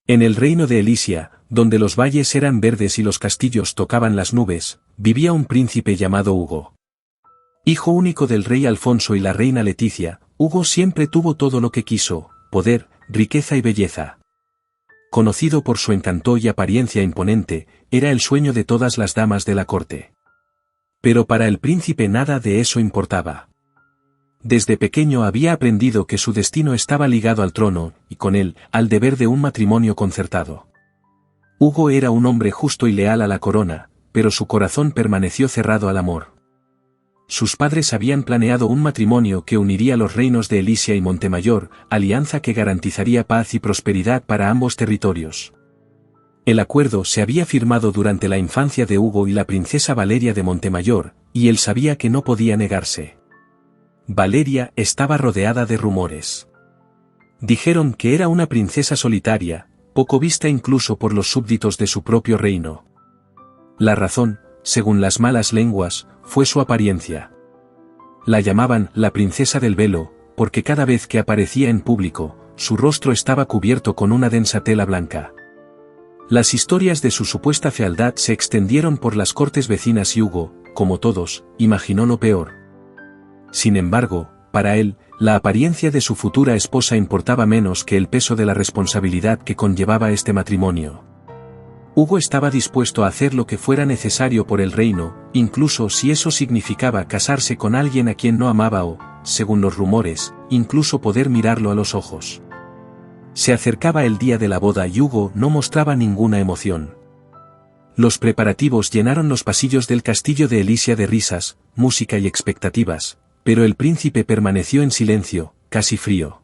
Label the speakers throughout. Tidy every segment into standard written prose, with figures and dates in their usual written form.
Speaker 1: En el reino de Elisia, donde los valles eran verdes y los castillos tocaban las nubes, vivía un príncipe llamado Hugo. Hijo único del rey Alfonso y la reina Leticia, Hugo siempre tuvo todo lo que quiso: poder, riqueza y belleza. Conocido por su encanto y apariencia imponente, era el sueño de todas las damas de la corte. Pero para el príncipe nada de eso importaba. Desde pequeño había aprendido que su destino estaba ligado al trono, y con él, al deber de un matrimonio concertado. Hugo era un hombre justo y leal a la corona, pero su corazón permaneció cerrado al amor. Sus padres habían planeado un matrimonio que uniría los reinos de Elisia y Montemayor, alianza que garantizaría paz y prosperidad para ambos territorios. El acuerdo se había firmado durante la infancia de Hugo y la princesa Valeria de Montemayor, y él sabía que no podía negarse. Valeria estaba rodeada de rumores. Dijeron que era una princesa solitaria, poco vista incluso por los súbditos de su propio reino. La razón, según las malas lenguas, fue su apariencia. La llamaban la princesa del velo, porque cada vez que aparecía en público, su rostro estaba cubierto con una densa tela blanca. Las historias de su supuesta fealdad se extendieron por las cortes vecinas y Hugo, como todos, imaginó lo peor. Sin embargo, para él, la apariencia de su futura esposa importaba menos que el peso de la responsabilidad que conllevaba este matrimonio. Hugo estaba dispuesto a hacer lo que fuera necesario por el reino, incluso si eso significaba casarse con alguien a quien no amaba o, según los rumores, incluso poder mirarlo a los ojos. Se acercaba el día de la boda y Hugo no mostraba ninguna emoción. Los preparativos llenaron los pasillos del castillo de Elisia de risas, música y expectativas, pero el príncipe permaneció en silencio, casi frío.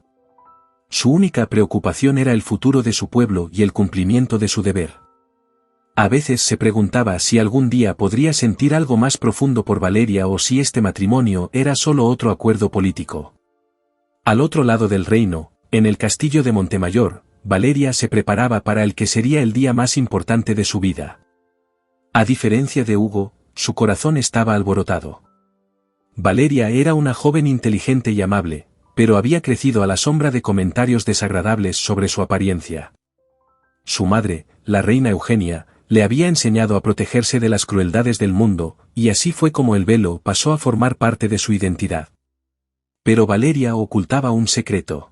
Speaker 1: Su única preocupación era el futuro de su pueblo y el cumplimiento de su deber. A veces se preguntaba si algún día podría sentir algo más profundo por Valeria o si este matrimonio era solo otro acuerdo político. Al otro lado del reino, en el castillo de Montemayor, Valeria se preparaba para el que sería el día más importante de su vida. A diferencia de Hugo, su corazón estaba alborotado. Valeria era una joven inteligente y amable, pero había crecido a la sombra de comentarios desagradables sobre su apariencia. Su madre, la reina Eugenia, le había enseñado a protegerse de las crueldades del mundo, y así fue como el velo pasó a formar parte de su identidad. Pero Valeria ocultaba un secreto.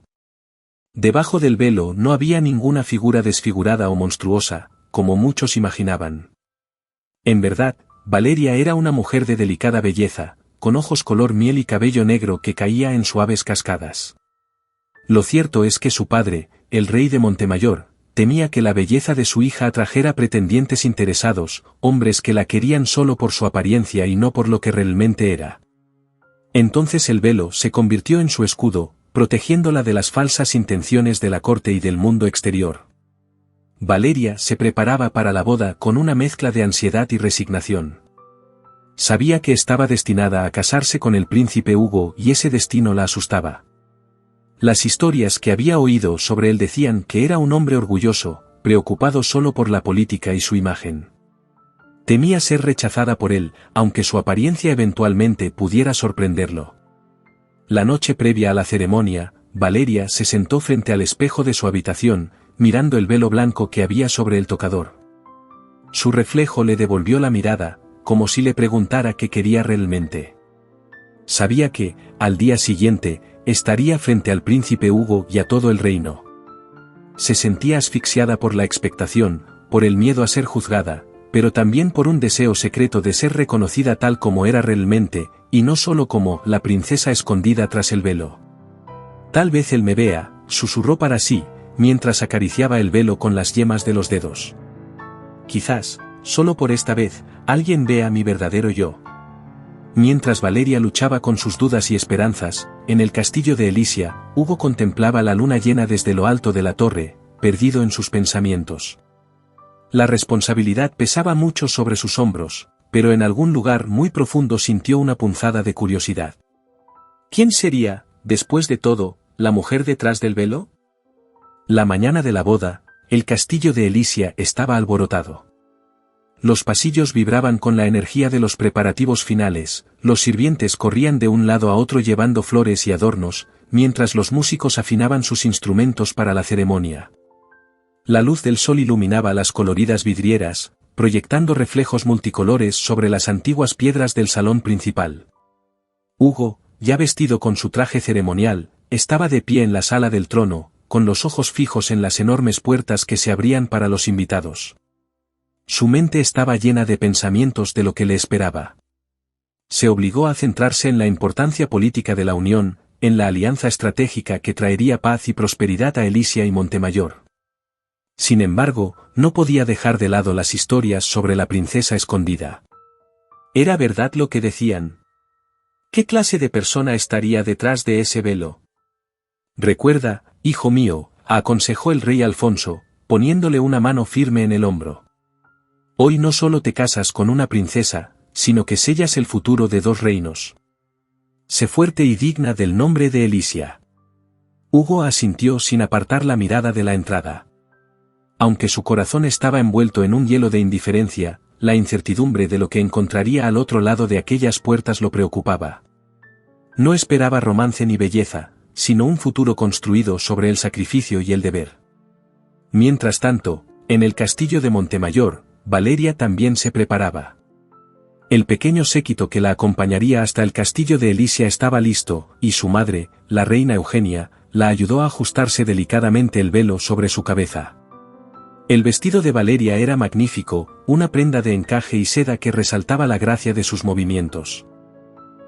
Speaker 1: Debajo del velo no había ninguna figura desfigurada o monstruosa, como muchos imaginaban. En verdad, Valeria era una mujer de delicada belleza, con ojos color miel y cabello negro que caía en suaves cascadas. Lo cierto es que su padre, el rey de Montemayor, temía que la belleza de su hija atrajera pretendientes interesados, hombres que la querían solo por su apariencia y no por lo que realmente era. Entonces el velo se convirtió en su escudo, protegiéndola de las falsas intenciones de la corte y del mundo exterior. Valeria se preparaba para la boda con una mezcla de ansiedad y resignación. Sabía que estaba destinada a casarse con el príncipe Hugo y ese destino la asustaba. Las historias que había oído sobre él decían que era un hombre orgulloso, preocupado solo por la política y su imagen. Temía ser rechazada por él, aunque su apariencia eventualmente pudiera sorprenderlo. La noche previa a la ceremonia, Valeria se sentó frente al espejo de su habitación, mirando el velo blanco que había sobre el tocador. Su reflejo le devolvió la mirada, como si le preguntara qué quería realmente. Sabía que, al día siguiente, estaría frente al príncipe Hugo y a todo el reino. Se sentía asfixiada por la expectación, por el miedo a ser juzgada, pero también por un deseo secreto de ser reconocida tal como era realmente, y no solo como la princesa escondida tras el velo. Tal vez él me vea, susurró para sí, mientras acariciaba el velo con las yemas de los dedos. Quizás, solo por esta vez, alguien vea mi verdadero yo. Mientras Valeria luchaba con sus dudas y esperanzas, en el castillo de Elisia, Hugo contemplaba la luna llena desde lo alto de la torre, perdido en sus pensamientos. La responsabilidad pesaba mucho sobre sus hombros, pero en algún lugar muy profundo sintió una punzada de curiosidad. ¿Quién sería, después de todo, la mujer detrás del velo? La mañana de la boda, el castillo de Elisia estaba alborotado. Los pasillos vibraban con la energía de los preparativos finales, los sirvientes corrían de un lado a otro llevando flores y adornos, mientras los músicos afinaban sus instrumentos para la ceremonia. La luz del sol iluminaba las coloridas vidrieras, proyectando reflejos multicolores sobre las antiguas piedras del salón principal. Hugo, ya vestido con su traje ceremonial, estaba de pie en la sala del trono, con los ojos fijos en las enormes puertas que se abrían para los invitados. Su mente estaba llena de pensamientos de lo que le esperaba. Se obligó a centrarse en la importancia política de la unión, en la alianza estratégica que traería paz y prosperidad a Elysia y Montemayor. Sin embargo, no podía dejar de lado las historias sobre la princesa escondida. ¿Era verdad lo que decían? ¿Qué clase de persona estaría detrás de ese velo? Recuerda, hijo mío, aconsejó el rey Alfonso, poniéndole una mano firme en el hombro. Hoy no solo te casas con una princesa, sino que sellas el futuro de 2 reinos. Sé fuerte y digna del nombre de Elysia. Hugo asintió sin apartar la mirada de la entrada. Aunque su corazón estaba envuelto en un hielo de indiferencia, la incertidumbre de lo que encontraría al otro lado de aquellas puertas lo preocupaba. No esperaba romance ni belleza, sino un futuro construido sobre el sacrificio y el deber. Mientras tanto, en el castillo de Montemayor, Valeria también se preparaba. El pequeño séquito que la acompañaría hasta el castillo de Elysia estaba listo, y su madre, la reina Eugenia, la ayudó a ajustarse delicadamente el velo sobre su cabeza. El vestido de Valeria era magnífico, una prenda de encaje y seda que resaltaba la gracia de sus movimientos.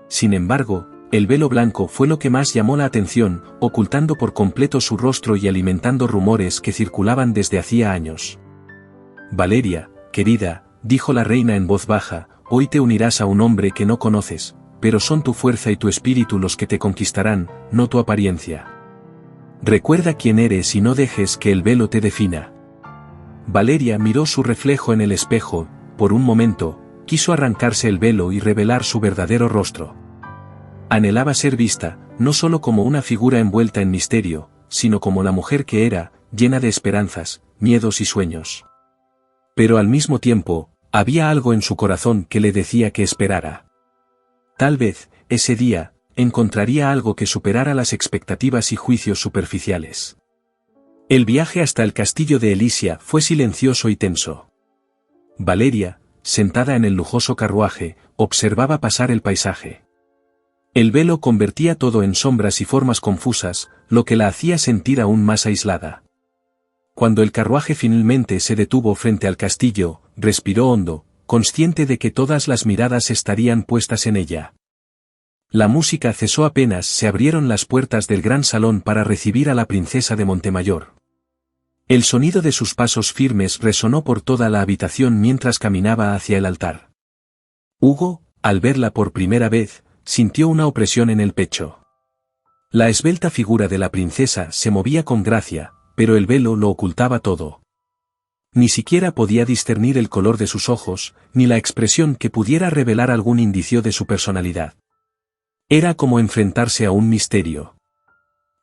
Speaker 1: Sin embargo, el velo blanco fue lo que más llamó la atención, ocultando por completo su rostro y alimentando rumores que circulaban desde hacía años. Valeria, querida, dijo la reina en voz baja, hoy te unirás a un hombre que no conoces, pero son tu fuerza y tu espíritu los que te conquistarán, no tu apariencia. Recuerda quién eres y no dejes que el velo te defina. Valeria miró su reflejo en el espejo, por un momento, quiso arrancarse el velo y revelar su verdadero rostro. Anhelaba ser vista, no solo como una figura envuelta en misterio, sino como la mujer que era, llena de esperanzas, miedos y sueños. Pero al mismo tiempo, había algo en su corazón que le decía que esperara. Tal vez, ese día, encontraría algo que superara las expectativas y juicios superficiales. El viaje hasta el castillo de Elysia fue silencioso y tenso. Valeria, sentada en el lujoso carruaje, observaba pasar el paisaje. El velo convertía todo en sombras y formas confusas, lo que la hacía sentir aún más aislada. Cuando el carruaje finalmente se detuvo frente al castillo, respiró hondo, consciente de que todas las miradas estarían puestas en ella. La música cesó apenas se abrieron las puertas del gran salón para recibir a la princesa de Montemayor. El sonido de sus pasos firmes resonó por toda la habitación mientras caminaba hacia el altar. Hugo, al verla por primera vez, sintió una opresión en el pecho. La esbelta figura de la princesa se movía con gracia, pero el velo lo ocultaba todo. Ni siquiera podía discernir el color de sus ojos, ni la expresión que pudiera revelar algún indicio de su personalidad. Era como enfrentarse a un misterio.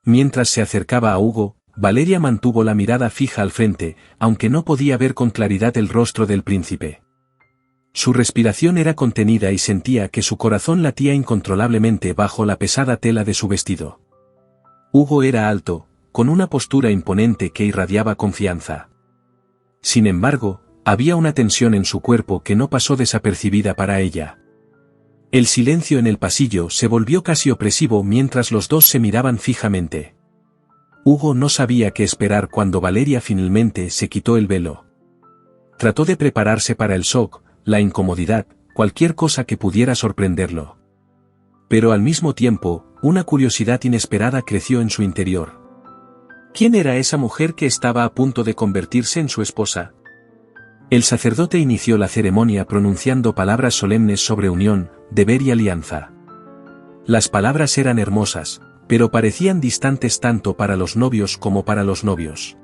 Speaker 1: Mientras se acercaba a Hugo, Valeria mantuvo la mirada fija al frente, aunque no podía ver con claridad el rostro del príncipe. Su respiración era contenida y sentía que su corazón latía incontrolablemente bajo la pesada tela de su vestido. Hugo era alto, con una postura imponente que irradiaba confianza. Sin embargo, había una tensión en su cuerpo que no pasó desapercibida para ella. El silencio en el pasillo se volvió casi opresivo mientras los dos se miraban fijamente. Hugo no sabía qué esperar cuando Valeria finalmente se quitó el velo. Trató de prepararse para el shock, la incomodidad, cualquier cosa que pudiera sorprenderlo. Pero al mismo tiempo, una curiosidad inesperada creció en su interior. ¿Quién era esa mujer que estaba a punto de convertirse en su esposa? El sacerdote inició la ceremonia pronunciando palabras solemnes sobre unión, deber y alianza. Las palabras eran hermosas, pero parecían distantes tanto para los novios como para los novios.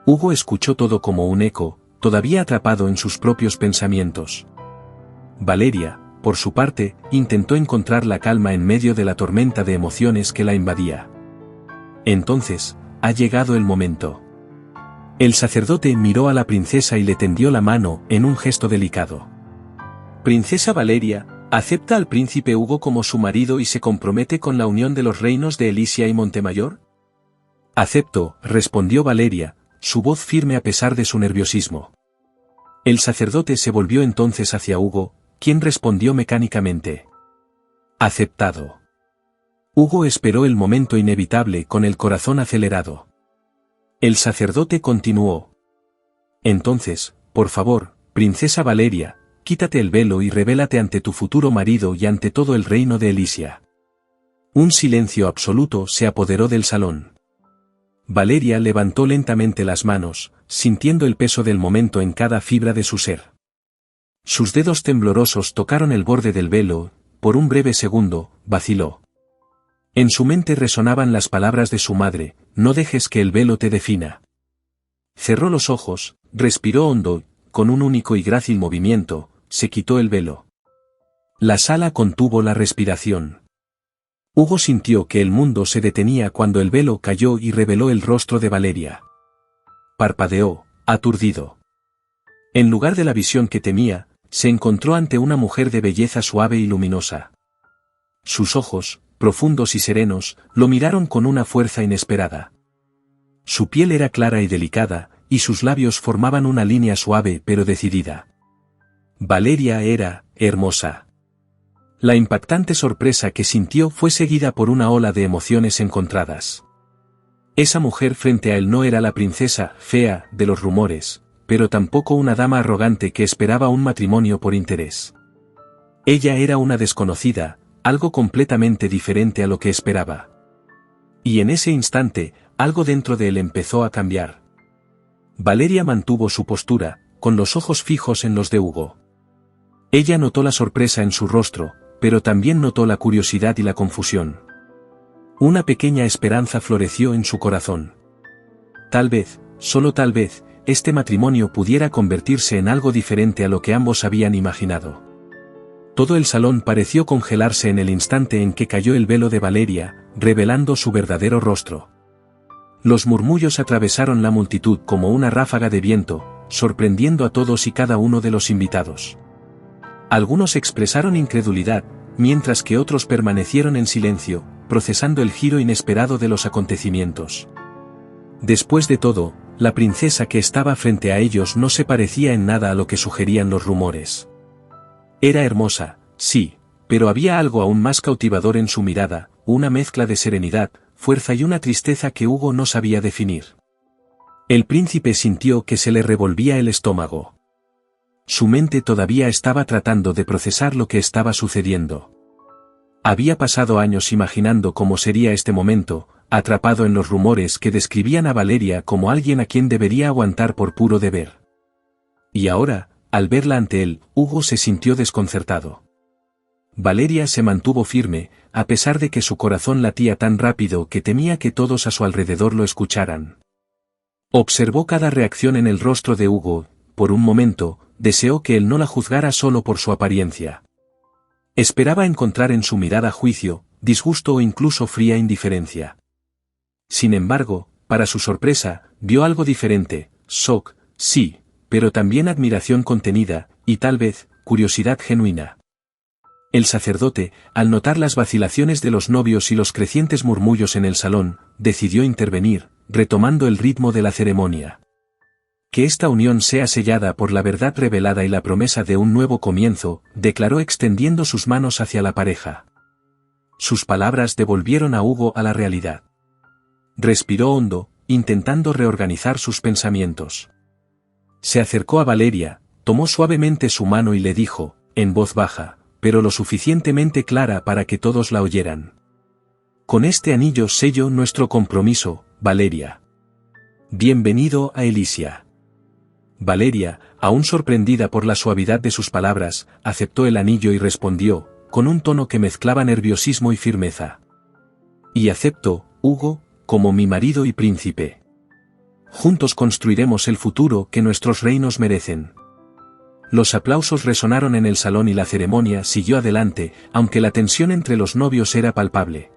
Speaker 1: Hugo escuchó todo como un eco, todavía atrapado en sus propios pensamientos. Valeria, por su parte, intentó encontrar la calma en medio de la tormenta de emociones que la invadía. Entonces, ha llegado el momento. El sacerdote miró a la princesa y le tendió la mano en un gesto delicado. Princesa Valeria, ¿acepta al príncipe Hugo como su marido y se compromete con la unión de los reinos de Elysia y Montemayor? Acepto, respondió Valeria, su voz firme a pesar de su nerviosismo. El sacerdote se volvió entonces hacia Hugo, quien respondió mecánicamente. Aceptado. Hugo esperó el momento inevitable con el corazón acelerado. El sacerdote continuó. Entonces, por favor, princesa Valeria, quítate el velo y revélate ante tu futuro marido y ante todo el reino de Elisia. Un silencio absoluto se apoderó del salón. Valeria levantó lentamente las manos, sintiendo el peso del momento en cada fibra de su ser. Sus dedos temblorosos tocaron el borde del velo, por un breve segundo, vaciló. En su mente resonaban las palabras de su madre, no dejes que el velo te defina. Cerró los ojos, respiró hondo, con un único y grácil movimiento, se quitó el velo. La sala contuvo la respiración. Hugo sintió que el mundo se detenía cuando el velo cayó y reveló el rostro de Valeria. Parpadeó, aturdido. En lugar de la visión que temía, se encontró ante una mujer de belleza suave y luminosa. Sus ojos, profundos y serenos, lo miraron con una fuerza inesperada. Su piel era clara y delicada, y sus labios formaban una línea suave pero decidida. Valeria era hermosa. La impactante sorpresa que sintió fue seguida por una ola de emociones encontradas. Esa mujer frente a él no era la princesa fea de los rumores, pero tampoco una dama arrogante que esperaba un matrimonio por interés. Ella era una desconocida, algo completamente diferente a lo que esperaba. Y en ese instante, algo dentro de él empezó a cambiar. Valeria mantuvo su postura, con los ojos fijos en los de Hugo. Ella notó la sorpresa en su rostro, pero también notó la curiosidad y la confusión. Una pequeña esperanza floreció en su corazón. Tal vez, solo tal vez, este matrimonio pudiera convertirse en algo diferente a lo que ambos habían imaginado. Todo el salón pareció congelarse en el instante en que cayó el velo de Valeria, revelando su verdadero rostro. Los murmullos atravesaron la multitud como una ráfaga de viento, sorprendiendo a todos y cada uno de los invitados. Algunos expresaron incredulidad, mientras que otros permanecieron en silencio, procesando el giro inesperado de los acontecimientos. Después de todo, la princesa que estaba frente a ellos no se parecía en nada a lo que sugerían los rumores. Era hermosa, sí, pero había algo aún más cautivador en su mirada, una mezcla de serenidad, fuerza y una tristeza que Hugo no sabía definir. El príncipe sintió que se le revolvía el estómago. Su mente todavía estaba tratando de procesar lo que estaba sucediendo. Había pasado años imaginando cómo sería este momento, atrapado en los rumores que describían a Valeria como alguien a quien debería aguantar por puro deber. Y ahora, al verla ante él, Hugo se sintió desconcertado. Valeria se mantuvo firme, a pesar de que su corazón latía tan rápido que temía que todos a su alrededor lo escucharan. Observó cada reacción en el rostro de Hugo, por un momento, deseó que él no la juzgara solo por su apariencia. Esperaba encontrar en su mirada juicio, disgusto o incluso fría indiferencia. Sin embargo, para su sorpresa, vio algo diferente, shock, sí, pero también admiración contenida, y tal vez, curiosidad genuina. El sacerdote, al notar las vacilaciones de los novios y los crecientes murmullos en el salón, decidió intervenir, retomando el ritmo de la ceremonia. Que esta unión sea sellada por la verdad revelada y la promesa de un nuevo comienzo, declaró extendiendo sus manos hacia la pareja. Sus palabras devolvieron a Hugo a la realidad. Respiró hondo, intentando reorganizar sus pensamientos. Se acercó a Valeria, tomó suavemente su mano y le dijo, en voz baja, pero lo suficientemente clara para que todos la oyeran. Con este anillo sello nuestro compromiso, Valeria. Bienvenido a Elisia. Valeria, aún sorprendida por la suavidad de sus palabras, aceptó el anillo y respondió, con un tono que mezclaba nerviosismo y firmeza. Y acepto, Hugo, como mi marido y príncipe. Juntos construiremos el futuro que nuestros reinos merecen. Los aplausos resonaron en el salón y la ceremonia siguió adelante, aunque la tensión entre los novios era palpable.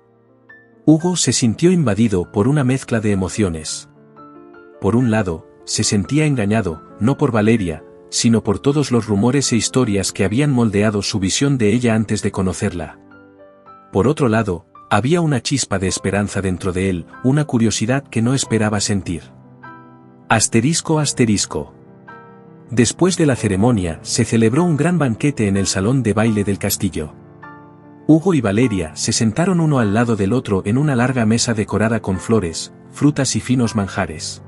Speaker 1: Hugo se sintió invadido por una mezcla de emociones. Por un lado, se sentía engañado, no por Valeria, sino por todos los rumores e historias que habían moldeado su visión de ella antes de conocerla. Por otro lado, había una chispa de esperanza dentro de él, una curiosidad que no esperaba sentir. Asterisco asterisco. Después de la ceremonia, se celebró un gran banquete en el salón de baile del castillo. Hugo y Valeria se sentaron uno al lado del otro en una larga mesa decorada con flores, frutas y finos manjares.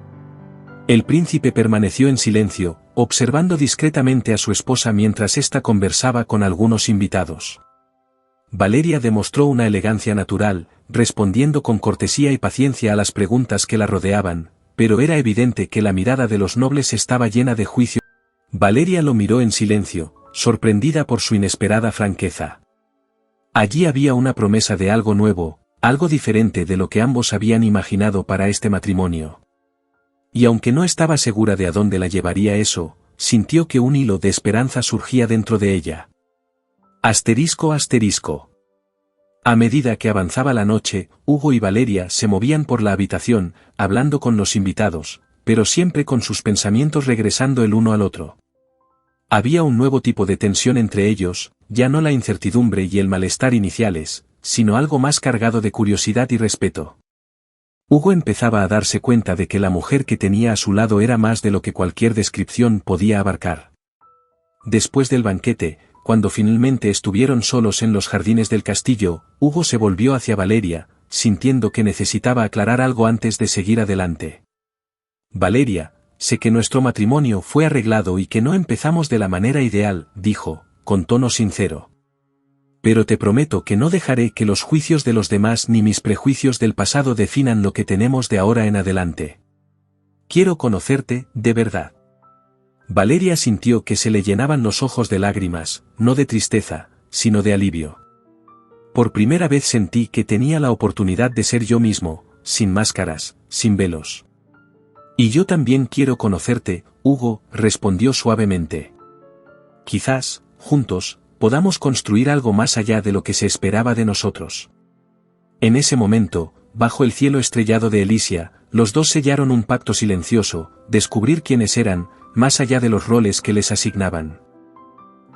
Speaker 1: El príncipe permaneció en silencio, observando discretamente a su esposa mientras ésta conversaba con algunos invitados. Valeria demostró una elegancia natural, respondiendo con cortesía y paciencia a las preguntas que la rodeaban, pero era evidente que la mirada de los nobles estaba llena de juicio. Valeria lo miró en silencio, sorprendida por su inesperada franqueza. Allí había una promesa de algo nuevo, algo diferente de lo que ambos habían imaginado para este matrimonio. Y aunque no estaba segura de a dónde la llevaría eso, sintió que un hilo de esperanza surgía dentro de ella. Asterisco asterisco. A medida que avanzaba la noche, Hugo y Valeria se movían por la habitación, hablando con los invitados, pero siempre con sus pensamientos regresando el uno al otro. Había un nuevo tipo de tensión entre ellos, ya no la incertidumbre y el malestar iniciales, sino algo más cargado de curiosidad y respeto. Hugo empezaba a darse cuenta de que la mujer que tenía a su lado era más de lo que cualquier descripción podía abarcar. Después del banquete, cuando finalmente estuvieron solos en los jardines del castillo, Hugo se volvió hacia Valeria, sintiendo que necesitaba aclarar algo antes de seguir adelante. Valeria, sé que nuestro matrimonio fue arreglado y que no empezamos de la manera ideal, dijo, con tono sincero. Pero te prometo que no dejaré que los juicios de los demás ni mis prejuicios del pasado definan lo que tenemos de ahora en adelante. Quiero conocerte, de verdad. Valeria sintió que se le llenaban los ojos de lágrimas, no de tristeza, sino de alivio. Por primera vez sentí que tenía la oportunidad de ser yo mismo, sin máscaras, sin velos. Y yo también quiero conocerte, Hugo, respondió suavemente. Quizás, juntos, podamos construir algo más allá de lo que se esperaba de nosotros. En ese momento, bajo el cielo estrellado de Elysia, los dos sellaron un pacto silencioso, descubrir quiénes eran, más allá de los roles que les asignaban.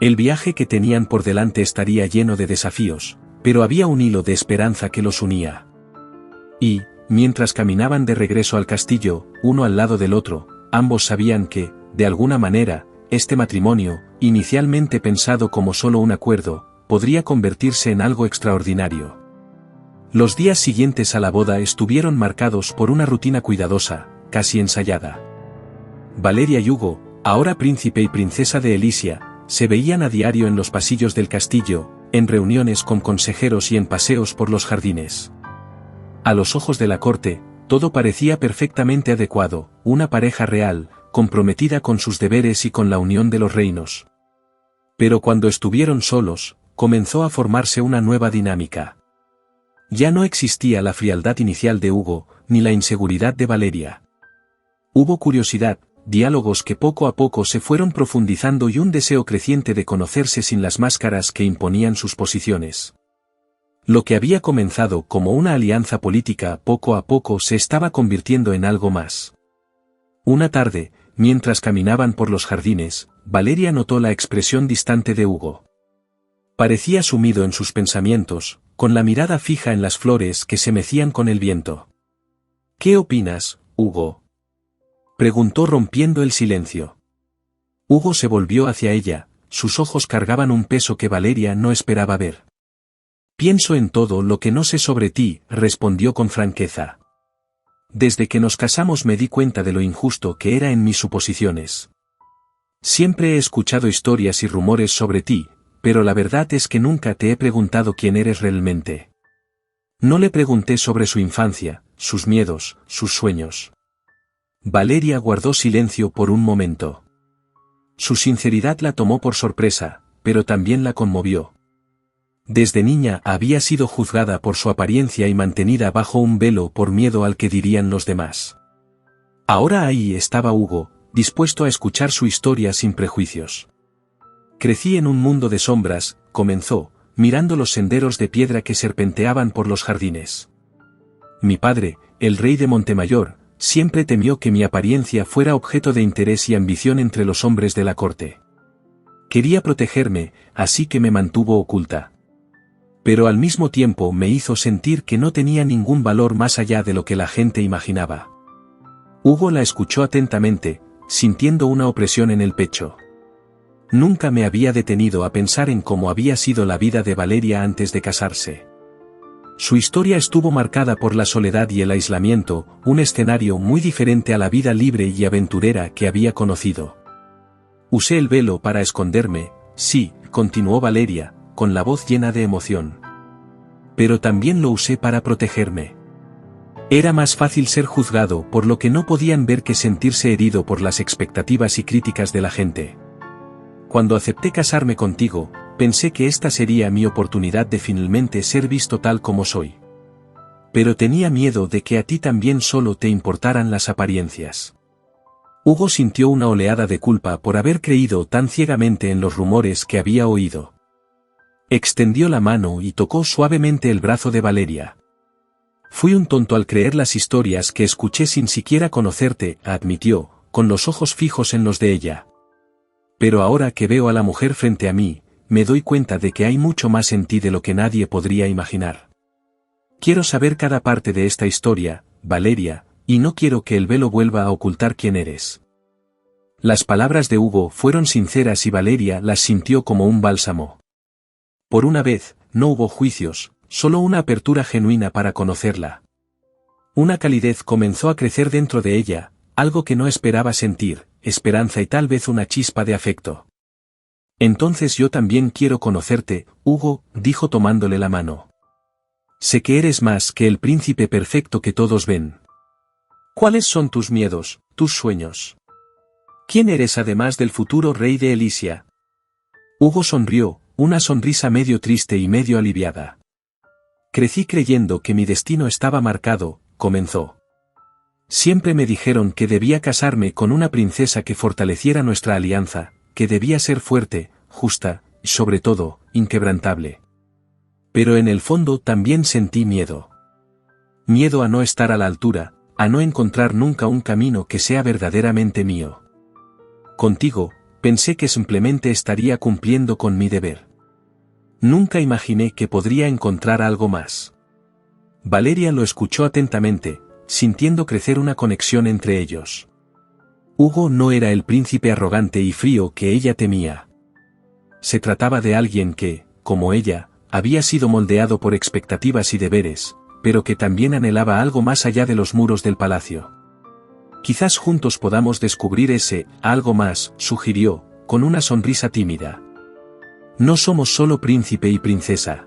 Speaker 1: El viaje que tenían por delante estaría lleno de desafíos, pero había un hilo de esperanza que los unía. Y, mientras caminaban de regreso al castillo, uno al lado del otro, ambos sabían que, de alguna manera, este matrimonio, inicialmente pensado como solo un acuerdo, podría convertirse en algo extraordinario. Los días siguientes a la boda estuvieron marcados por una rutina cuidadosa, casi ensayada. Valeria y Hugo, ahora príncipe y princesa de Elysia, se veían a diario en los pasillos del castillo, en reuniones con consejeros y en paseos por los jardines. A los ojos de la corte, todo parecía perfectamente adecuado, una pareja real, comprometida con sus deberes y con la unión de los reinos. Pero cuando estuvieron solos, comenzó a formarse una nueva dinámica. Ya no existía la frialdad inicial de Hugo, ni la inseguridad de Valeria. Hubo curiosidad, diálogos que poco a poco se fueron profundizando y un deseo creciente de conocerse sin las máscaras que imponían sus posiciones. Lo que había comenzado como una alianza política poco a poco se estaba convirtiendo en algo más. Una tarde, mientras caminaban por los jardines, Valeria notó la expresión distante de Hugo. Parecía sumido en sus pensamientos, con la mirada fija en las flores que se mecían con el viento. ¿Qué opinas, Hugo?, preguntó rompiendo el silencio. Hugo se volvió hacia ella, sus ojos cargaban un peso que Valeria no esperaba ver. Pienso en todo lo que no sé sobre ti, respondió con franqueza. Desde que nos casamos me di cuenta de lo injusto que era en mis suposiciones. Siempre he escuchado historias y rumores sobre ti, pero la verdad es que nunca te he preguntado quién eres realmente. No le pregunté sobre su infancia, sus miedos, sus sueños. Valeria guardó silencio por un momento. Su sinceridad la tomó por sorpresa, pero también la conmovió. Desde niña había sido juzgada por su apariencia y mantenida bajo un velo por miedo al que dirían los demás. Ahora ahí estaba Hugo, dispuesto a escuchar su historia sin prejuicios. Crecí en un mundo de sombras, comenzó, mirando los senderos de piedra que serpenteaban por los jardines. Mi padre, el rey de Montemayor, siempre temió que mi apariencia fuera objeto de interés y ambición entre los hombres de la corte. Quería protegerme, así que me mantuvo oculta. Pero al mismo tiempo me hizo sentir que no tenía ningún valor más allá de lo que la gente imaginaba. Hugo la escuchó atentamente, sintiendo una opresión en el pecho. Nunca me había detenido a pensar en cómo había sido la vida de Valeria antes de casarse. Su historia estuvo marcada por la soledad y el aislamiento, un escenario muy diferente a la vida libre y aventurera que había conocido. Usé el velo para esconderme, sí, continuó Valeria, con la voz llena de emoción. Pero también lo usé para protegerme. Era más fácil ser juzgado por lo que no podían ver que sentirse herido por las expectativas y críticas de la gente. Cuando acepté casarme contigo, pensé que esta sería mi oportunidad de finalmente ser visto tal como soy. Pero tenía miedo de que a ti también solo te importaran las apariencias. Hugo sintió una oleada de culpa por haber creído tan ciegamente en los rumores que había oído. Extendió la mano y tocó suavemente el brazo de Valeria. Fui un tonto al creer las historias que escuché sin siquiera conocerte, admitió, con los ojos fijos en los de ella. Pero ahora que veo a la mujer frente a mí, me doy cuenta de que hay mucho más en ti de lo que nadie podría imaginar. Quiero saber cada parte de esta historia, Valeria, y no quiero que el velo vuelva a ocultar quién eres. Las palabras de Hugo fueron sinceras y Valeria las sintió como un bálsamo. Por una vez, no hubo juicios, solo una apertura genuina para conocerla. Una calidez comenzó a crecer dentro de ella, algo que no esperaba sentir, esperanza y tal vez una chispa de afecto. Entonces yo también quiero conocerte, Hugo, dijo tomándole la mano. Sé que eres más que el príncipe perfecto que todos ven. ¿Cuáles son tus miedos, tus sueños? ¿Quién eres además del futuro rey de Elisia? Hugo sonrió, una sonrisa medio triste y medio aliviada. Crecí creyendo que mi destino estaba marcado, comenzó. Siempre me dijeron que debía casarme con una princesa que fortaleciera nuestra alianza, que debía ser fuerte, justa, y sobre todo, inquebrantable. Pero en el fondo también sentí miedo. Miedo a no estar a la altura, a no encontrar nunca un camino que sea verdaderamente mío. Contigo, pensé que simplemente estaría cumpliendo con mi deber. Nunca imaginé que podría encontrar algo más. Valeria lo escuchó atentamente, sintiendo crecer una conexión entre ellos. Hugo no era el príncipe arrogante y frío que ella temía. Se trataba de alguien que, como ella, había sido moldeado por expectativas y deberes, pero que también anhelaba algo más allá de los muros del palacio. Quizás juntos podamos descubrir ese algo más, sugirió, con una sonrisa tímida. No somos solo príncipe y princesa.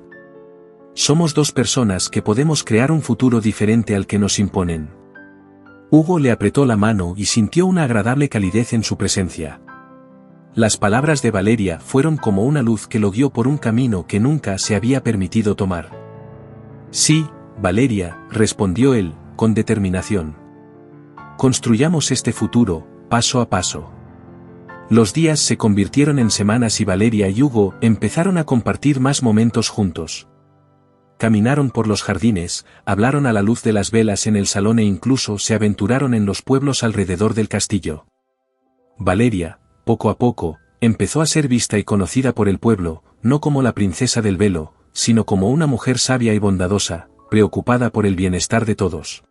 Speaker 1: Somos dos personas que podemos crear un futuro diferente al que nos imponen. Hugo le apretó la mano y sintió una agradable calidez en su presencia. Las palabras de Valeria fueron como una luz que lo guió por un camino que nunca se había permitido tomar. Sí, Valeria, respondió él, con determinación. Construyamos este futuro, paso a paso. Los días se convirtieron en semanas y Valeria y Hugo empezaron a compartir más momentos juntos. Caminaron por los jardines, hablaron a la luz de las velas en el salón e incluso se aventuraron en los pueblos alrededor del castillo. Valeria, poco a poco, empezó a ser vista y conocida por el pueblo, no como la princesa del velo, sino como una mujer sabia y bondadosa, preocupada por el bienestar de todos.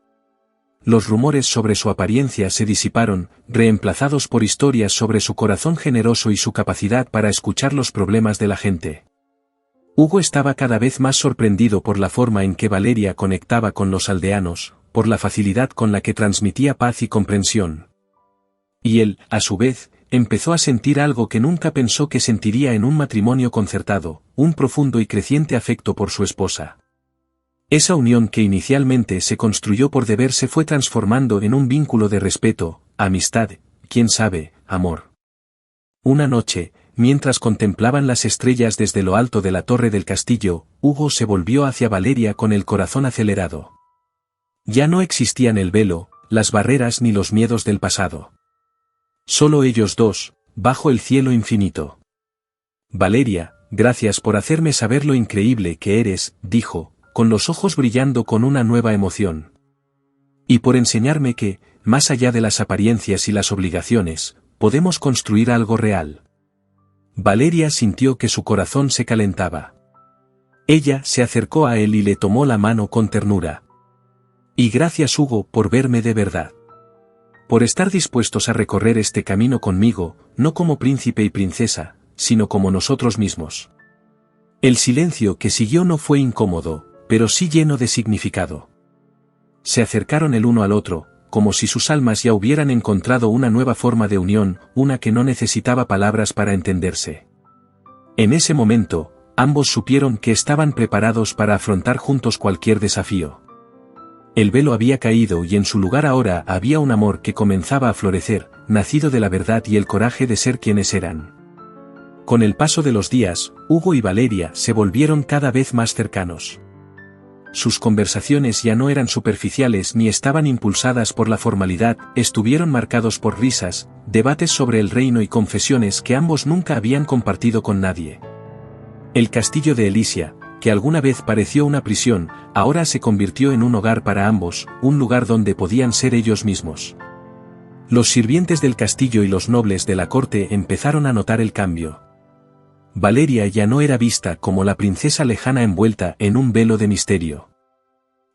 Speaker 1: Los rumores sobre su apariencia se disiparon, reemplazados por historias sobre su corazón generoso y su capacidad para escuchar los problemas de la gente. Hugo estaba cada vez más sorprendido por la forma en que Valeria conectaba con los aldeanos, por la facilidad con la que transmitía paz y comprensión. Y él, a su vez, empezó a sentir algo que nunca pensó que sentiría en un matrimonio concertado, un profundo y creciente afecto por su esposa. Esa unión que inicialmente se construyó por deber se fue transformando en un vínculo de respeto, amistad, quién sabe, amor. Una noche, mientras contemplaban las estrellas desde lo alto de la torre del castillo, Hugo se volvió hacia Valeria con el corazón acelerado. Ya no existían el velo, las barreras ni los miedos del pasado. Solo ellos dos, bajo el cielo infinito. Valeria, gracias por hacerme saber lo increíble que eres, dijo, con los ojos brillando con una nueva emoción. Y por enseñarme que, más allá de las apariencias y las obligaciones, podemos construir algo real. Valeria sintió que su corazón se calentaba. Ella se acercó a él y le tomó la mano con ternura. Y gracias Hugo por verme de verdad. por estar dispuestos a recorrer este camino conmigo, no como príncipe y princesa, sino como nosotros mismos. El silencio que siguió no fue incómodo, pero sí lleno de significado. Se acercaron el uno al otro, como si sus almas ya hubieran encontrado una nueva forma de unión, una que no necesitaba palabras para entenderse. En ese momento, ambos supieron que estaban preparados para afrontar juntos cualquier desafío. El velo había caído y en su lugar ahora había un amor que comenzaba a florecer, nacido de la verdad y el coraje de ser quienes eran. Con el paso de los días, Hugo y Valeria se volvieron cada vez más cercanos. Sus conversaciones ya no eran superficiales ni estaban impulsadas por la formalidad, estuvieron marcados por risas, debates sobre el reino y confesiones que ambos nunca habían compartido con nadie. El castillo de Elysia, que alguna vez pareció una prisión, ahora se convirtió en un hogar para ambos, un lugar donde podían ser ellos mismos. Los sirvientes del castillo y los nobles de la corte empezaron a notar el cambio. Valeria ya no era vista como la princesa lejana envuelta en un velo de misterio.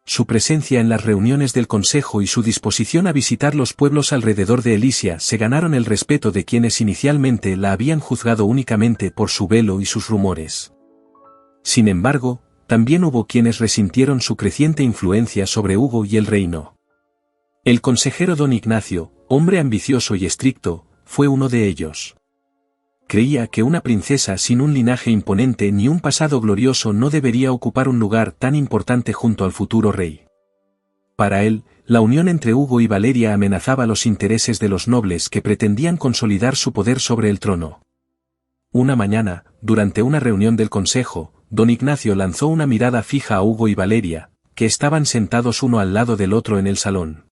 Speaker 1: Su presencia en las reuniones del consejo y su disposición a visitar los pueblos alrededor de Elysia se ganaron el respeto de quienes inicialmente la habían juzgado únicamente por su velo y sus rumores. Sin embargo, también hubo quienes resintieron su creciente influencia sobre Hugo y el reino. El consejero don Ignacio, hombre ambicioso y estricto, fue uno de ellos. Creía que una princesa sin un linaje imponente ni un pasado glorioso no debería ocupar un lugar tan importante junto al futuro rey. Para él, la unión entre Hugo y Valeria amenazaba los intereses de los nobles que pretendían consolidar su poder sobre el trono. Una mañana, durante una reunión del consejo, don Ignacio lanzó una mirada fija a Hugo y Valeria, que estaban sentados uno al lado del otro en el salón.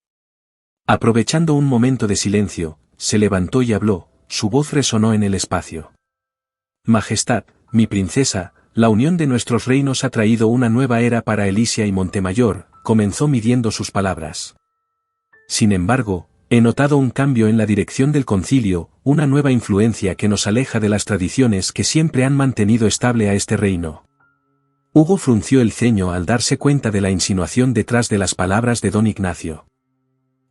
Speaker 1: Aprovechando un momento de silencio, se levantó y habló. Su voz resonó en el espacio. Majestad, mi princesa, la unión de nuestros reinos ha traído una nueva era para Elysia y Montemayor, comenzó midiendo sus palabras. Sin embargo, he notado un cambio en la dirección del concilio, una nueva influencia que nos aleja de las tradiciones que siempre han mantenido estable a este reino. Hugo frunció el ceño al darse cuenta de la insinuación detrás de las palabras de don Ignacio.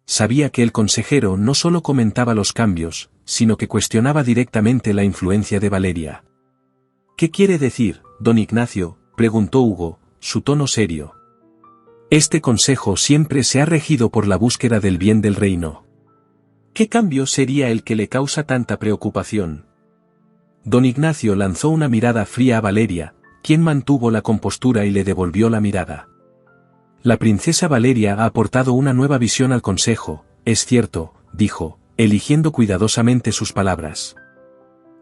Speaker 1: Sabía que el consejero no solo comentaba los cambios, sino que cuestionaba directamente la influencia de Valeria. ¿Qué quiere decir, don Ignacio?, preguntó Hugo, su tono serio. Este consejo siempre se ha regido por la búsqueda del bien del reino. ¿Qué cambio sería el que le causa tanta preocupación? Don Ignacio lanzó una mirada fría a Valeria, quien mantuvo la compostura y le devolvió la mirada. La princesa Valeria ha aportado una nueva visión al consejo, es cierto, dijo, eligiendo cuidadosamente sus palabras.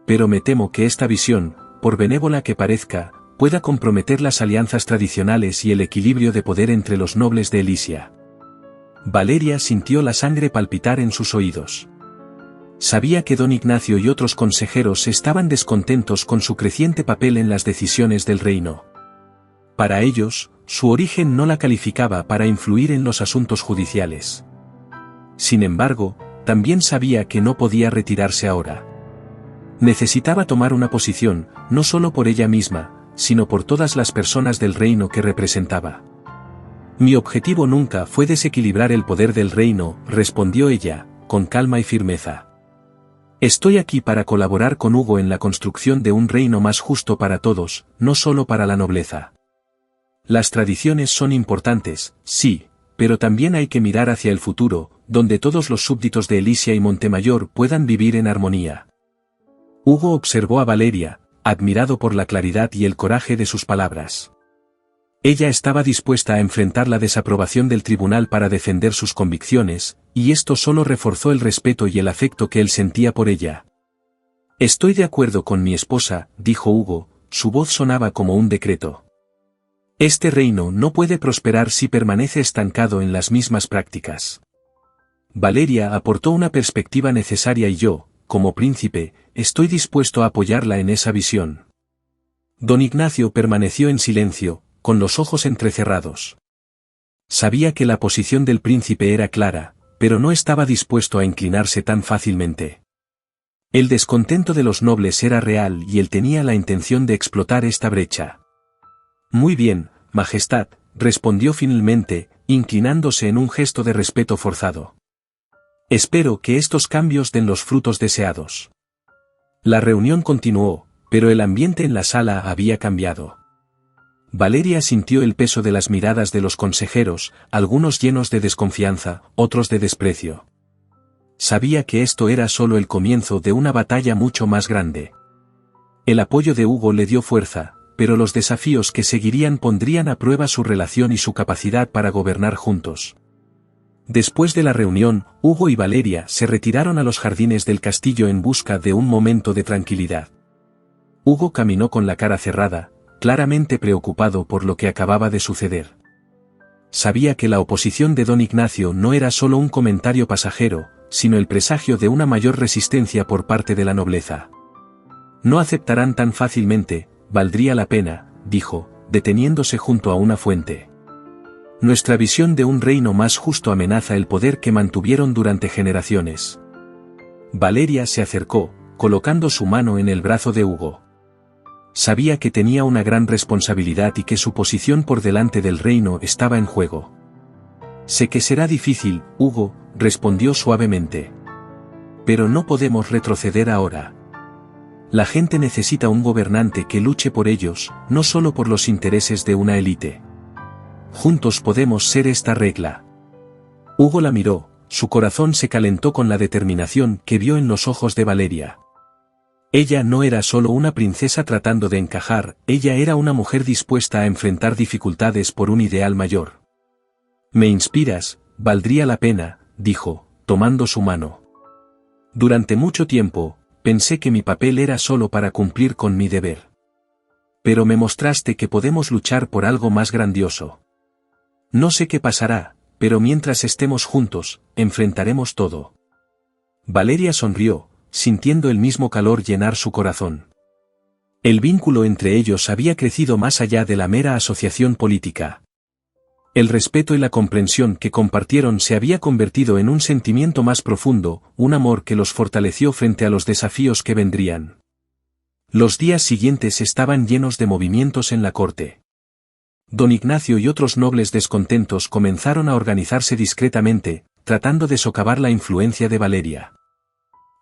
Speaker 1: Pero me temo que esta visión, por benévola que parezca, pueda comprometer las alianzas tradicionales y el equilibrio de poder entre los nobles de Elysia. Valeria sintió la sangre palpitar en sus oídos. Sabía que don Ignacio y otros consejeros estaban descontentos con su creciente papel en las decisiones del reino. Para ellos, su origen no la calificaba para influir en los asuntos judiciales. Sin embargo, también sabía que no podía retirarse ahora. Necesitaba tomar una posición, no solo por ella misma, sino por todas las personas del reino que representaba. Mi objetivo nunca fue desequilibrar el poder del reino, respondió ella, con calma y firmeza. Estoy aquí para colaborar con Hugo en la construcción de un reino más justo para todos, no solo para la nobleza. Las tradiciones son importantes, sí, pero también hay que mirar hacia el futuro, donde todos los súbditos de Elysia y Montemayor puedan vivir en armonía. Hugo observó a Valeria, admirado por la claridad y el coraje de sus palabras. Ella estaba dispuesta a enfrentar la desaprobación del tribunal para defender sus convicciones, y esto solo reforzó el respeto y el afecto que él sentía por ella. Estoy de acuerdo con mi esposa, dijo Hugo, su voz sonaba como un decreto. Este reino no puede prosperar si permanece estancado en las mismas prácticas. Valeria aportó una perspectiva necesaria y yo, como príncipe, estoy dispuesto a apoyarla en esa visión. Don Ignacio permaneció en silencio, con los ojos entrecerrados. Sabía que la posición del príncipe era clara, pero no estaba dispuesto a inclinarse tan fácilmente. El descontento de los nobles era real y él tenía la intención de explotar esta brecha. Muy bien, Majestad, respondió finalmente, inclinándose en un gesto de respeto forzado. Espero que estos cambios den los frutos deseados. La reunión continuó, pero el ambiente en la sala había cambiado. Valeria sintió el peso de las miradas de los consejeros, algunos llenos de desconfianza, otros de desprecio. Sabía que esto era solo el comienzo de una batalla mucho más grande. El apoyo de Hugo le dio fuerza, pero los desafíos que seguirían pondrían a prueba su relación y su capacidad para gobernar juntos. Después de la reunión, Hugo y Valeria se retiraron a los jardines del castillo en busca de un momento de tranquilidad. Hugo caminó con la cara cerrada, claramente preocupado por lo que acababa de suceder. Sabía que la oposición de don Ignacio no era solo un comentario pasajero, sino el presagio de una mayor resistencia por parte de la nobleza. No aceptarán tan fácilmente, valdría la pena, dijo, deteniéndose junto a una fuente. Nuestra visión de un reino más justo amenaza el poder que mantuvieron durante generaciones. Valeria se acercó, colocando su mano en el brazo de Hugo. Sabía que tenía una gran responsabilidad y que su posición por delante del reino estaba en juego. Sé que será difícil, Hugo, respondió suavemente. Pero no podemos retroceder ahora. La gente necesita un gobernante que luche por ellos, no solo por los intereses de una élite. Juntos podemos ser esta regla. Hugo la miró, su corazón se calentó con la determinación que vio en los ojos de Valeria. Ella no era solo una princesa tratando de encajar, ella era una mujer dispuesta a enfrentar dificultades por un ideal mayor. Me inspiras, valdría la pena, dijo, tomando su mano. Durante mucho tiempo, pensé que mi papel era solo para cumplir con mi deber. Pero me mostraste que podemos luchar por algo más grandioso. No sé qué pasará, pero mientras estemos juntos, enfrentaremos todo. Valeria sonrió, sintiendo el mismo calor llenar su corazón. El vínculo entre ellos había crecido más allá de la mera asociación política. El respeto y la comprensión que compartieron se había convertido en un sentimiento más profundo, un amor que los fortaleció frente a los desafíos que vendrían. Los días siguientes estaban llenos de movimientos en la corte. Don Ignacio y otros nobles descontentos comenzaron a organizarse discretamente, tratando de socavar la influencia de Valeria.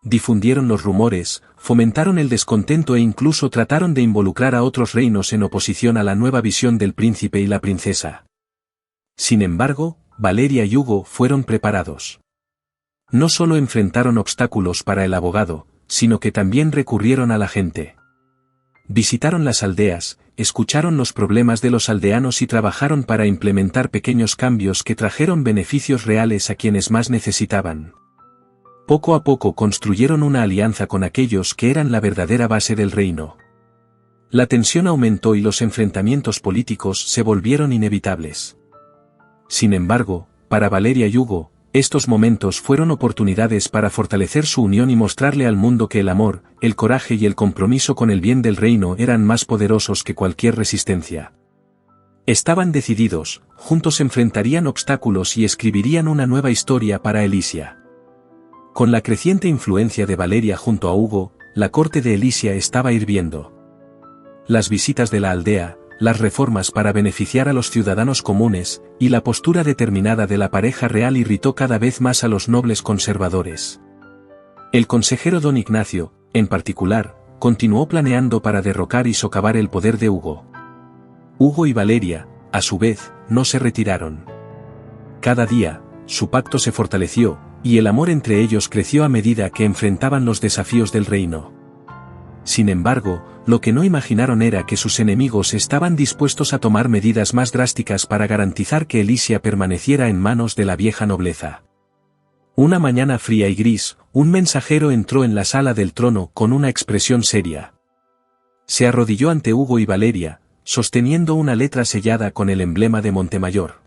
Speaker 1: Difundieron los rumores, fomentaron el descontento e incluso trataron de involucrar a otros reinos en oposición a la nueva visión del príncipe y la princesa. Sin embargo, Valeria y Hugo fueron preparados. No solo enfrentaron obstáculos para el abogado, sino que también recurrieron a la gente. Visitaron las aldeas, escucharon los problemas de los aldeanos y trabajaron para implementar pequeños cambios que trajeron beneficios reales a quienes más necesitaban. Poco a poco construyeron una alianza con aquellos que eran la verdadera base del reino. La tensión aumentó y los enfrentamientos políticos se volvieron inevitables. Sin embargo, para Valeria y Hugo, estos momentos fueron oportunidades para fortalecer su unión y mostrarle al mundo que el amor, el coraje y el compromiso con el bien del reino eran más poderosos que cualquier resistencia. Estaban decididos, juntos enfrentarían obstáculos y escribirían una nueva historia para Elisia. Con la creciente influencia de Valeria junto a Hugo, la corte de Elisia estaba hirviendo. Las visitas de la aldea, las reformas para beneficiar a los ciudadanos comunes, y la postura determinada de la pareja real irritó cada vez más a los nobles conservadores. El consejero don Ignacio, en particular, continuó planeando para derrocar y socavar el poder de Hugo. Hugo y Valeria, a su vez, no se retiraron. Cada día, su pacto se fortaleció, y el amor entre ellos creció a medida que enfrentaban los desafíos del reino. Sin embargo, lo que no imaginaron era que sus enemigos estaban dispuestos a tomar medidas más drásticas para garantizar que Elisia permaneciera en manos de la vieja nobleza. Una mañana fría y gris, un mensajero entró en la sala del trono con una expresión seria. Se arrodilló ante Hugo y Valeria, sosteniendo una letra sellada con el emblema de Montemayor.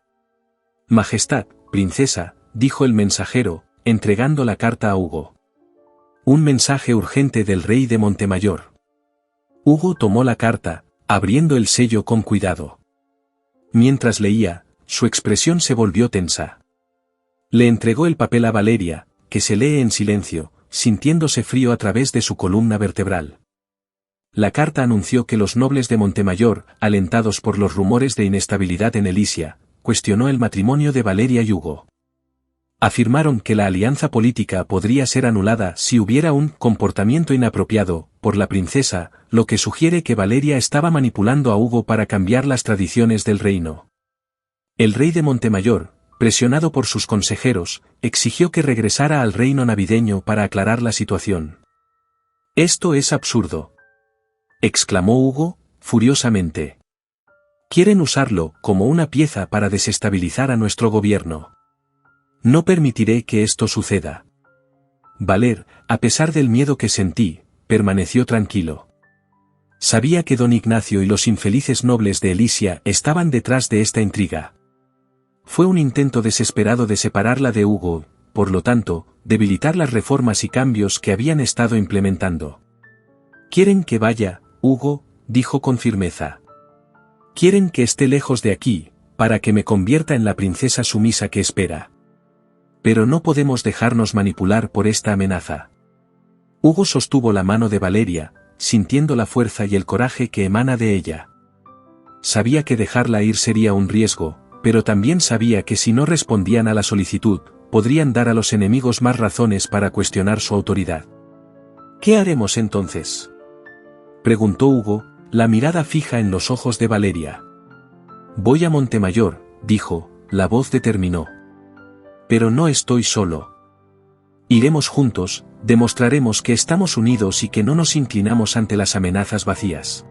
Speaker 1: Majestad, princesa, dijo el mensajero, entregando la carta a Hugo. Un mensaje urgente del rey de Montemayor. Hugo tomó la carta, abriendo el sello con cuidado. Mientras leía, su expresión se volvió tensa. Le entregó el papel a Valeria, que se lee en silencio, sintiéndose frío a través de su columna vertebral. La carta anunció que los nobles de Montemayor, alentados por los rumores de inestabilidad en Elisia, cuestionó el matrimonio de Valeria y Hugo. Afirmaron que la alianza política podría ser anulada si hubiera un comportamiento inapropiado por la princesa, lo que sugiere que Valeria estaba manipulando a Hugo para cambiar las tradiciones del reino. El rey de Montemayor, presionado por sus consejeros, exigió que regresara al reino navideño para aclarar la situación. «Esto es absurdo», exclamó Hugo, furiosamente. «Quieren usarlo como una pieza para desestabilizar a nuestro gobierno. No permitiré que esto suceda». Valer, a pesar del miedo que sentí, permaneció tranquilo. Sabía que don Ignacio y los infelices nobles de Elisia estaban detrás de esta intriga. Fue un intento desesperado de separarla de Hugo, por lo tanto, debilitar las reformas y cambios que habían estado implementando. «Quieren que vaya, Hugo», dijo con firmeza. «Quieren que esté lejos de aquí, para que me convierta en la princesa sumisa que espera. Pero no podemos dejarnos manipular por esta amenaza». Hugo sostuvo la mano de Valeria, sintiendo la fuerza y el coraje que emana de ella. Sabía que dejarla ir sería un riesgo, pero también sabía que si no respondían a la solicitud, podrían dar a los enemigos más razones para cuestionar su autoridad. «¿Qué haremos entonces?», preguntó Hugo, la mirada fija en los ojos de Valeria. «Voy a Montemayor», dijo, la voz determinó. «Pero no estoy solo. Iremos juntos, demostraremos que estamos unidos y que no nos inclinamos ante las amenazas vacías.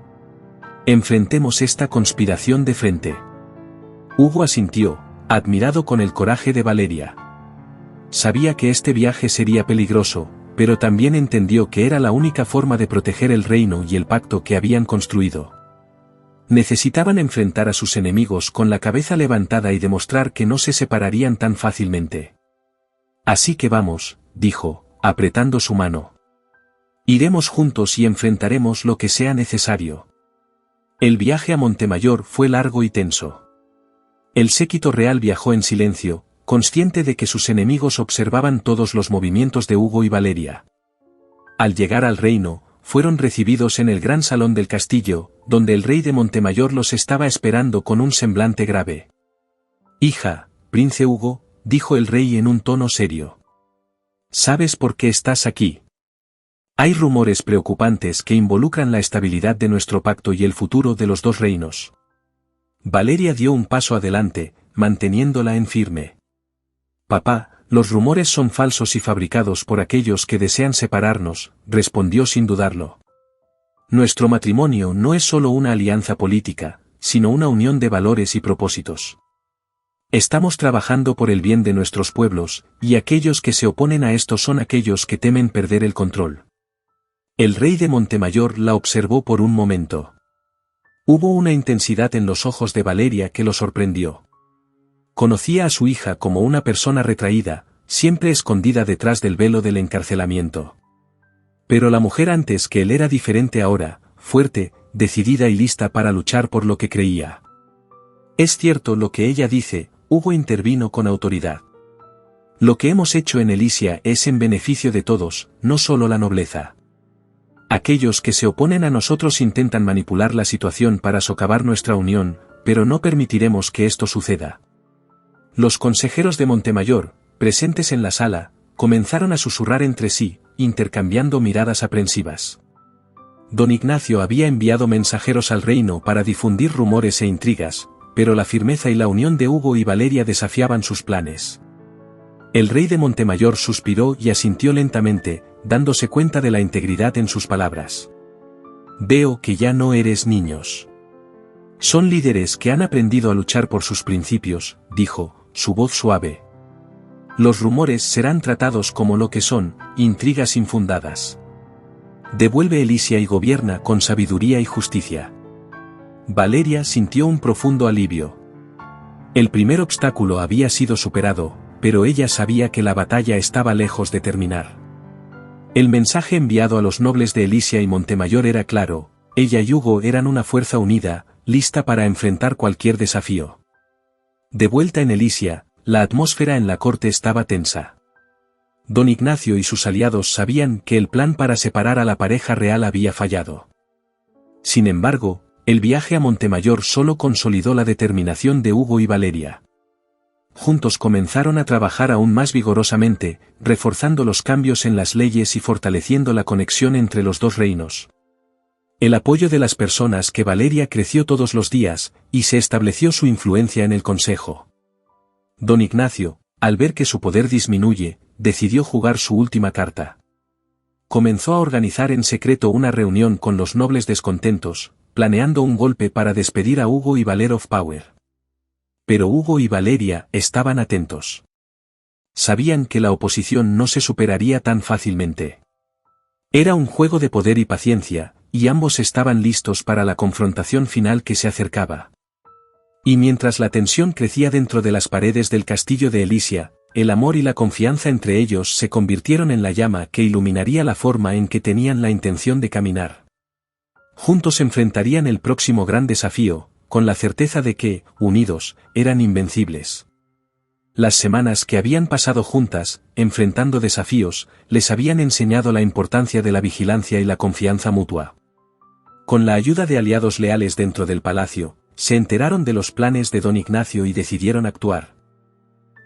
Speaker 1: Enfrentemos esta conspiración de frente». Hugo asintió, admirado con el coraje de Valeria. Sabía que este viaje sería peligroso, pero también entendió que era la única forma de proteger el reino y el pacto que habían construido. Necesitaban enfrentar a sus enemigos con la cabeza levantada y demostrar que no se separarían tan fácilmente. «Así que vamos», dijo, apretando su mano. «Iremos juntos y enfrentaremos lo que sea necesario». El viaje a Montemayor fue largo y tenso. El séquito real viajó en silencio, consciente de que sus enemigos observaban todos los movimientos de Hugo y Valeria. Al llegar al reino, fueron recibidos en el gran salón del castillo, donde el rey de Montemayor los estaba esperando con un semblante grave. «Hija, Prince Hugo», dijo el rey en un tono serio. «¿Sabes por qué estás aquí? Hay rumores preocupantes que involucran la estabilidad de nuestro pacto y el futuro de los dos reinos». Valeria dio un paso adelante, manteniéndola en firme. «Papá, los rumores son falsos y fabricados por aquellos que desean separarnos», respondió sin dudarlo. «Nuestro matrimonio no es solo una alianza política, sino una unión de valores y propósitos. Estamos trabajando por el bien de nuestros pueblos, y aquellos que se oponen a esto son aquellos que temen perder el control». El rey de Montemayor la observó por un momento. Hubo una intensidad en los ojos de Valeria que lo sorprendió. Conocía a su hija como una persona retraída, siempre escondida detrás del velo del encarcelamiento. Pero la mujer antes que él era diferente ahora, fuerte, decidida y lista para luchar por lo que creía. «Es cierto lo que ella dice», Hugo intervino con autoridad. «Lo que hemos hecho en Elisia es en beneficio de todos, no solo la nobleza. Aquellos que se oponen a nosotros intentan manipular la situación para socavar nuestra unión, pero no permitiremos que esto suceda». Los consejeros de Montemayor, presentes en la sala, comenzaron a susurrar entre sí, intercambiando miradas aprensivas. Don Ignacio había enviado mensajeros al reino para difundir rumores e intrigas, pero la firmeza y la unión de Hugo y Valeria desafiaban sus planes. El rey de Montemayor suspiró y asintió lentamente, dándose cuenta de la integridad en sus palabras. «Veo que ya no eres niños. Son líderes que han aprendido a luchar por sus principios», dijo, su voz suave. «Los rumores serán tratados como lo que son, intrigas infundadas. Devuelve Elisia y gobierna con sabiduría y justicia». Valeria sintió un profundo alivio. El primer obstáculo había sido superado, pero ella sabía que la batalla estaba lejos de terminar. El mensaje enviado a los nobles de Elisia y Montemayor era claro: ella y Hugo eran una fuerza unida, lista para enfrentar cualquier desafío. De vuelta en Elisia, la atmósfera en la corte estaba tensa. Don Ignacio y sus aliados sabían que el plan para separar a la pareja real había fallado. Sin embargo, el viaje a Montemayor solo consolidó la determinación de Hugo y Valeria. juntos comenzaron a trabajar aún más vigorosamente, reforzando los cambios en las leyes y fortaleciendo la conexión entre los dos reinos. El apoyo de las personas que Valeria creció todos los días, y se estableció su influencia en el consejo. Don Ignacio, al ver que su poder disminuye, decidió jugar su última carta. Comenzó a organizar en secreto una reunión con los nobles descontentos, planeando un golpe para despedir a Hugo y Valer of Power. Pero Hugo y Valeria estaban atentos. Sabían que la oposición no se superaría tan fácilmente. Era un juego de poder y paciencia, y ambos estaban listos para la confrontación final que se acercaba. Y mientras la tensión crecía dentro de las paredes del castillo de Elysia, el amor y la confianza entre ellos se convirtieron en la llama que iluminaría la forma en que tenían la intención de caminar. Juntos enfrentarían el próximo gran desafío, con la certeza de que, unidos, eran invencibles. Las semanas que habían pasado juntas, enfrentando desafíos, les habían enseñado la importancia de la vigilancia y la confianza mutua. Con la ayuda de aliados leales dentro del palacio, se enteraron de los planes de don Ignacio y decidieron actuar.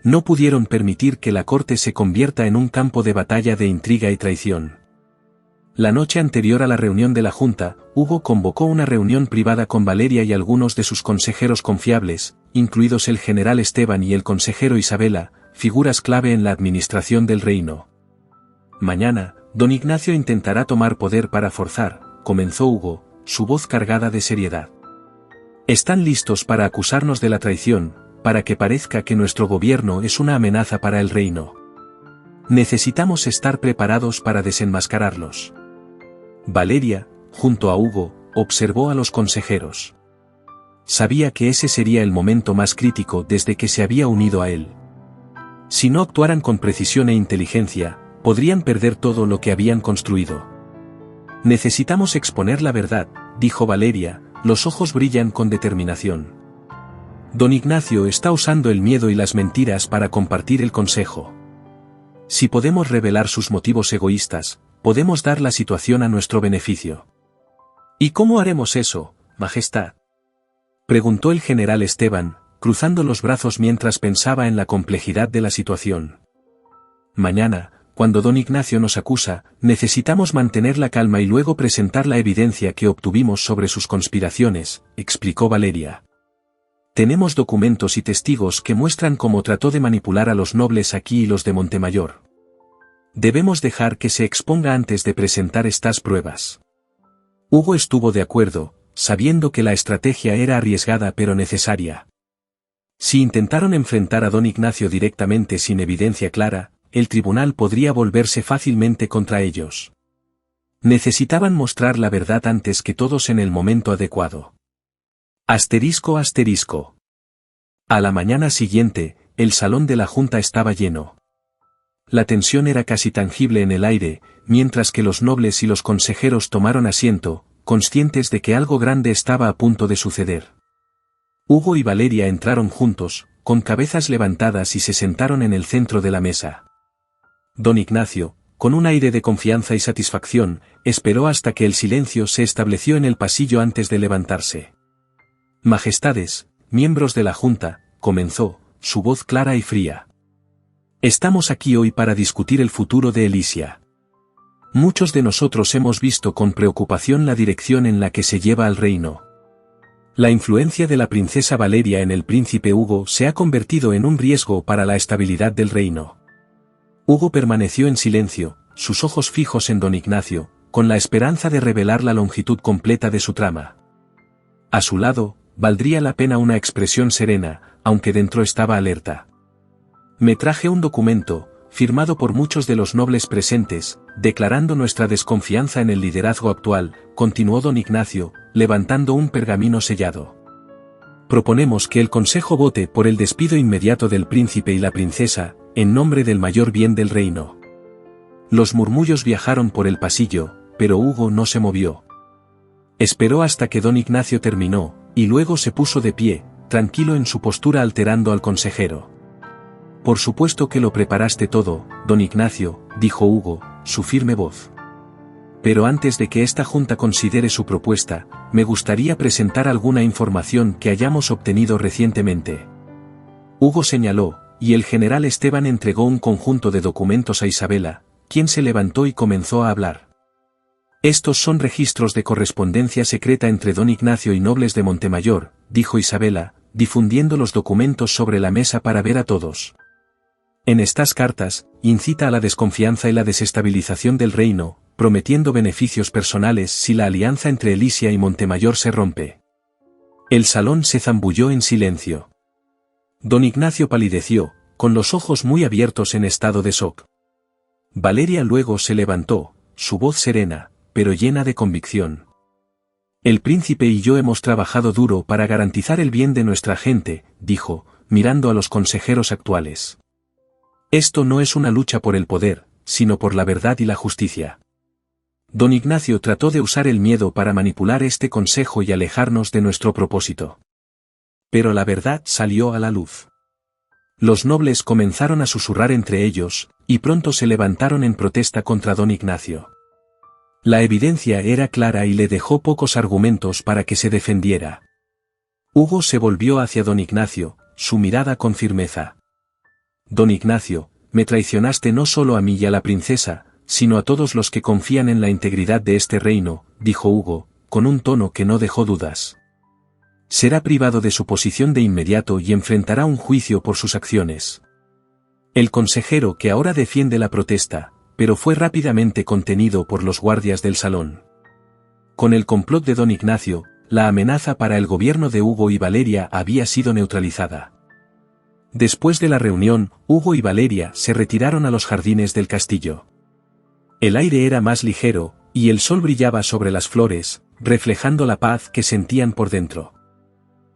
Speaker 1: No pudieron permitir que la corte se convierta en un campo de batalla de intriga y traición. La noche anterior a la reunión de la Junta, Hugo convocó una reunión privada con Valeria y algunos de sus consejeros confiables, incluidos el general Esteban y el consejero Isabela, figuras clave en la administración del reino. Mañana, don Ignacio intentará tomar poder para forzar, comenzó Hugo, su voz cargada de seriedad. Están listos para acusarnos de la traición, para que parezca que nuestro gobierno es una amenaza para el reino. Necesitamos estar preparados para desenmascararlos. Valeria, junto a Hugo, observó a los consejeros. Sabía que ese sería el momento más crítico desde que se había unido a él. Si no actuaran con precisión e inteligencia, podrían perder todo lo que habían construido. Necesitamos exponer la verdad, dijo Valeria, los ojos brillan con determinación. Don Ignacio está usando el miedo y las mentiras para compartir el consejo. Si podemos revelar sus motivos egoístas, podemos dar la situación a nuestro beneficio. ¿Y cómo haremos eso, Majestad?, preguntó el general Esteban, cruzando los brazos mientras pensaba en la complejidad de la situación. Mañana, cuando don Ignacio nos acusa, necesitamos mantener la calma y luego presentar la evidencia que obtuvimos sobre sus conspiraciones, explicó Valeria. Tenemos documentos y testigos que muestran cómo trató de manipular a los nobles aquí y los de Montemayor. Debemos dejar que se exponga antes de presentar estas pruebas. Hugo estuvo de acuerdo, sabiendo que la estrategia era arriesgada pero necesaria. Si intentaron enfrentar a don Ignacio directamente sin evidencia clara, el tribunal podría volverse fácilmente contra ellos. Necesitaban mostrar la verdad antes que todos en el momento adecuado. Asterisco. A la mañana siguiente, el salón de la Junta estaba lleno. La tensión era casi tangible en el aire, mientras que los nobles y los consejeros tomaron asiento, conscientes de que algo grande estaba a punto de suceder. Hugo y Valeria entraron juntos, con cabezas levantadas y se sentaron en el centro de la mesa. Don Ignacio, con un aire de confianza y satisfacción, esperó hasta que el silencio se estableció en el pasillo antes de levantarse. Majestades, miembros de la Junta, comenzó, su voz clara y fría. Estamos aquí hoy para discutir el futuro de Elysia. Muchos de nosotros hemos visto con preocupación la dirección en la que se lleva al reino. La influencia de la princesa Valeria en el príncipe Hugo se ha convertido en un riesgo para la estabilidad del reino. Hugo permaneció en silencio, sus ojos fijos en don Ignacio, con la esperanza de revelar la longitud completa de su trama. A su lado, valdría la pena una expresión serena, aunque dentro estaba alerta. Me traje un documento, firmado por muchos de los nobles presentes, declarando nuestra desconfianza en el liderazgo actual, continuó don Ignacio, levantando un pergamino sellado. Proponemos que el Consejo vote por el despido inmediato del príncipe y la princesa, en nombre del mayor bien del reino. Los murmullos viajaron por el pasillo, pero Hugo no se movió. Esperó hasta que don Ignacio terminó, y luego se puso de pie, tranquilo en su postura alterando al consejero. Por supuesto que lo preparaste todo, don Ignacio, dijo Hugo, su firme voz. Pero antes de que esta junta considere su propuesta, me gustaría presentar alguna información que hayamos obtenido recientemente. Hugo señaló, y el general Esteban entregó un conjunto de documentos a Isabela, quien se levantó y comenzó a hablar. Estos son registros de correspondencia secreta entre don Ignacio y nobles de Montemayor, dijo Isabela, difundiendo los documentos sobre la mesa para ver a todos. En estas cartas, incita a la desconfianza y la desestabilización del reino, prometiendo beneficios personales si la alianza entre Elisia y Montemayor se rompe. El salón se zambulló en silencio. Don Ignacio palideció, con los ojos muy abiertos en estado de shock. Valeria luego se levantó, su voz serena, pero llena de convicción. El príncipe y yo hemos trabajado duro para garantizar el bien de nuestra gente, dijo, mirando a los consejeros actuales. Esto no es una lucha por el poder, sino por la verdad y la justicia. Don Ignacio trató de usar el miedo para manipular este consejo y alejarnos de nuestro propósito. Pero la verdad salió a la luz. Los nobles comenzaron a susurrar entre ellos, y pronto se levantaron en protesta contra don Ignacio. La evidencia era clara y le dejó pocos argumentos para que se defendiera. Hugo se volvió hacia don Ignacio, su mirada con firmeza. Don Ignacio, me traicionaste no solo a mí y a la princesa, sino a todos los que confían en la integridad de este reino, dijo Hugo, con un tono que no dejó dudas. Será privado de su posición de inmediato y enfrentará un juicio por sus acciones. El consejero que ahora defiende la protesta, pero fue rápidamente contenido por los guardias del salón. Con el complot de don Ignacio, la amenaza para el gobierno de Hugo y Valeria había sido neutralizada. Después de la reunión, Hugo y Valeria se retiraron a los jardines del castillo. El aire era más ligero, y el sol brillaba sobre las flores, reflejando la paz que sentían por dentro.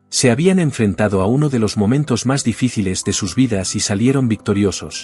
Speaker 1: Se habían enfrentado a uno de los momentos más difíciles de sus vidas y salieron victoriosos.